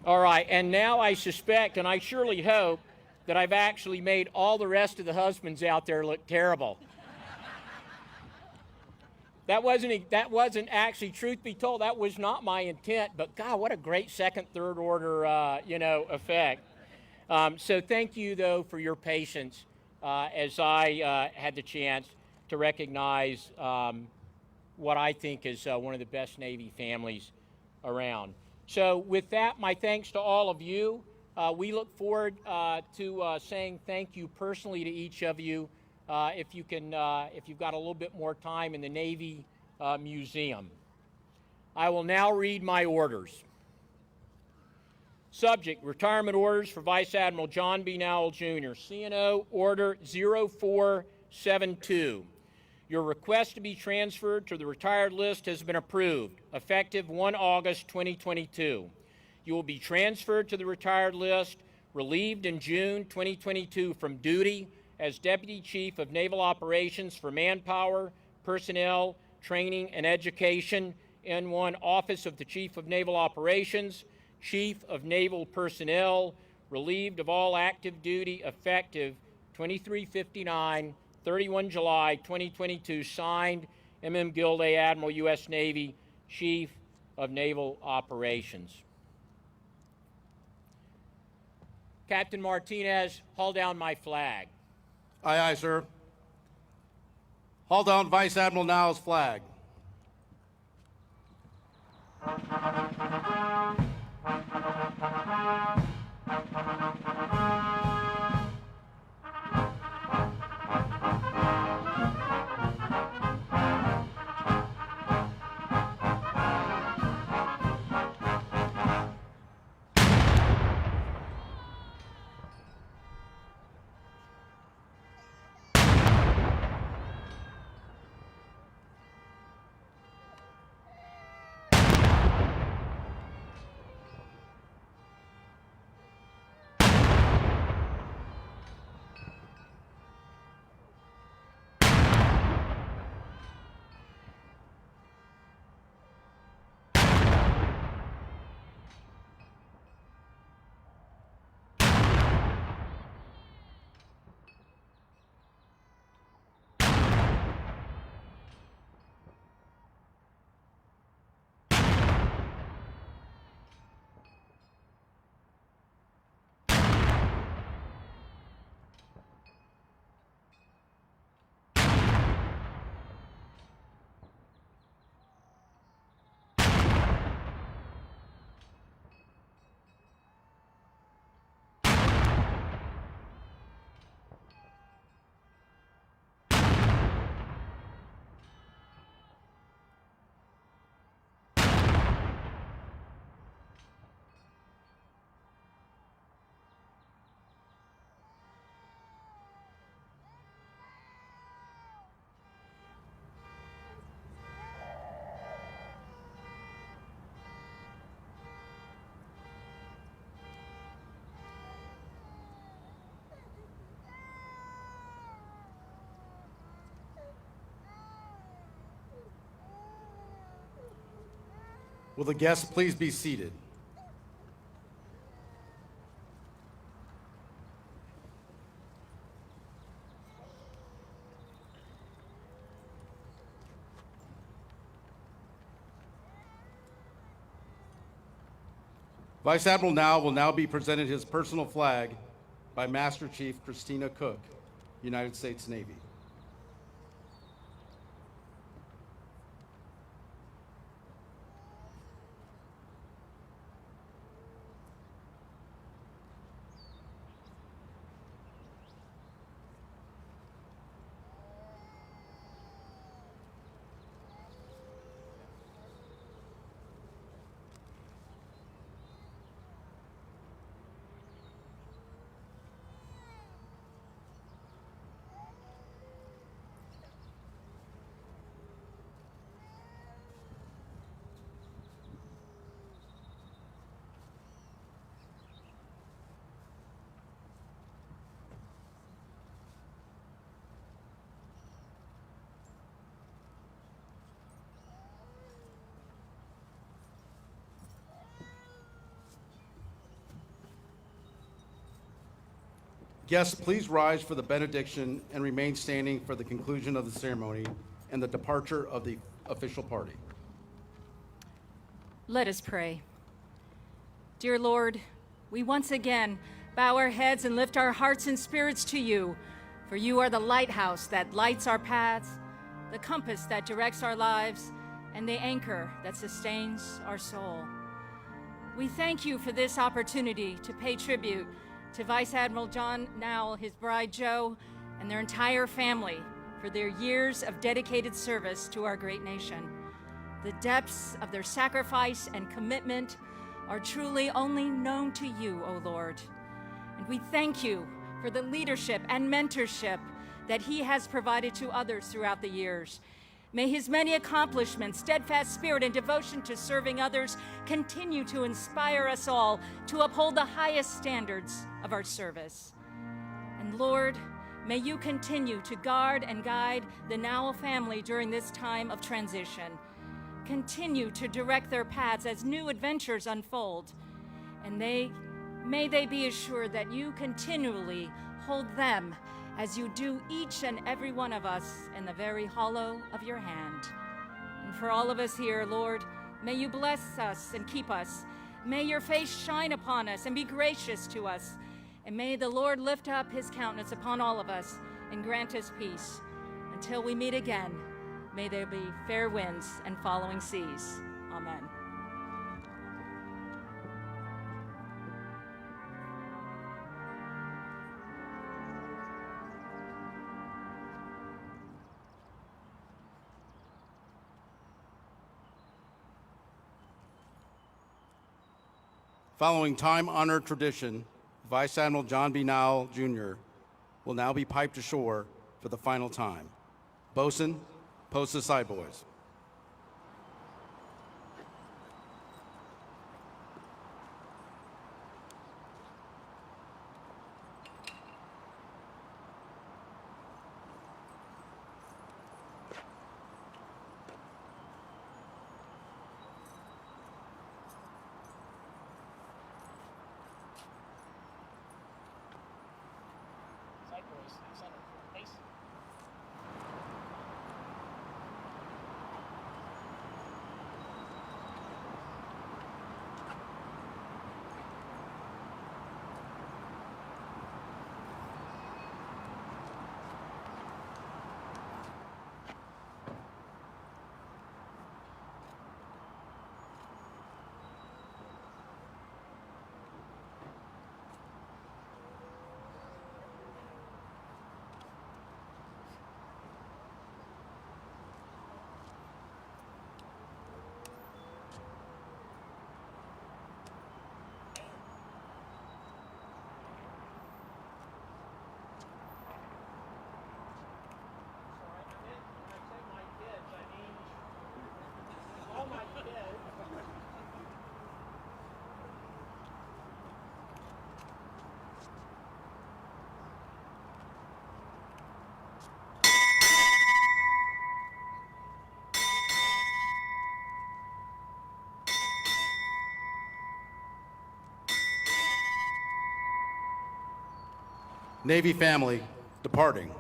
All right, and now I suspect, and I surely hope, that I've actually made all the rest of the husbands out there look terrible. That wasn't actually, truth be told, that was not my intent, but God, what a great second, third order, effect. So thank you, though, for your patience as I had the chance to recognize what I think is one of the best Navy families around. So with that, my thanks to all of you. We look forward to saying thank you personally to each of you if you've got a little bit more time in the Navy Museum. I will now read my orders. Subject, retirement orders for Vice Admiral John B. Nowell, Jr., CNO Order 0472. Your request to be transferred to the retired list has been approved, effective 1 August 2022. You will be transferred to the retired list, relieved in June 2022 from duty as Deputy Chief of Naval Operations for Manpower, Personnel, Training, and Education, N1 Office of the Chief of Naval Operations, Chief of Naval Personnel, relieved of all active duty, effective 2359, 31 July 2022, signed M.M. Gilday, Admiral, U.S. Navy, Chief of Naval Operations. Captain Martinez, haul down my flag. Aye, aye, sir. Haul down Vice Admiral Nowell's flag. Will the guests please be seated? Vice Admiral Nowell will now be presented his personal flag by Master Chief Christina Cook, United States Navy. Guests, please rise for the benediction and remain standing for the conclusion of the ceremony and the departure of the official party. Let us pray. Dear Lord, we once again bow our heads and lift our hearts and spirits to you, for you are the lighthouse that lights our paths, the compass that directs our lives, and the anchor that sustains our soul. We thank you for this opportunity to pay tribute to Vice Admiral John Nowell, his bride Jo, and their entire family for their years of dedicated service to our great nation. The depths of their sacrifice and commitment are truly only known to you, O Lord. And we thank you for the leadership and mentorship that he has provided to others throughout the years. May his many accomplishments, steadfast spirit, and devotion to serving others continue to inspire us all to uphold the highest standards of our service. And Lord, may you continue to guard and guide the Nowell family during this time of transition. Continue to direct their paths as new adventures unfold. And may they be assured that you continually hold them as you do each and every one of us in the very hollow of your hand. And for all of us here, Lord, may you bless us and keep us. May your face shine upon us and be gracious to us. And may the Lord lift up his countenance upon all of us and grant us peace. Until we meet again, may there be fair winds and following seas. Amen. Following time-honored tradition, Vice Admiral John B. Nowell, Jr. will now be piped ashore for the final time. Bosun, post the side boys. Navy family departing.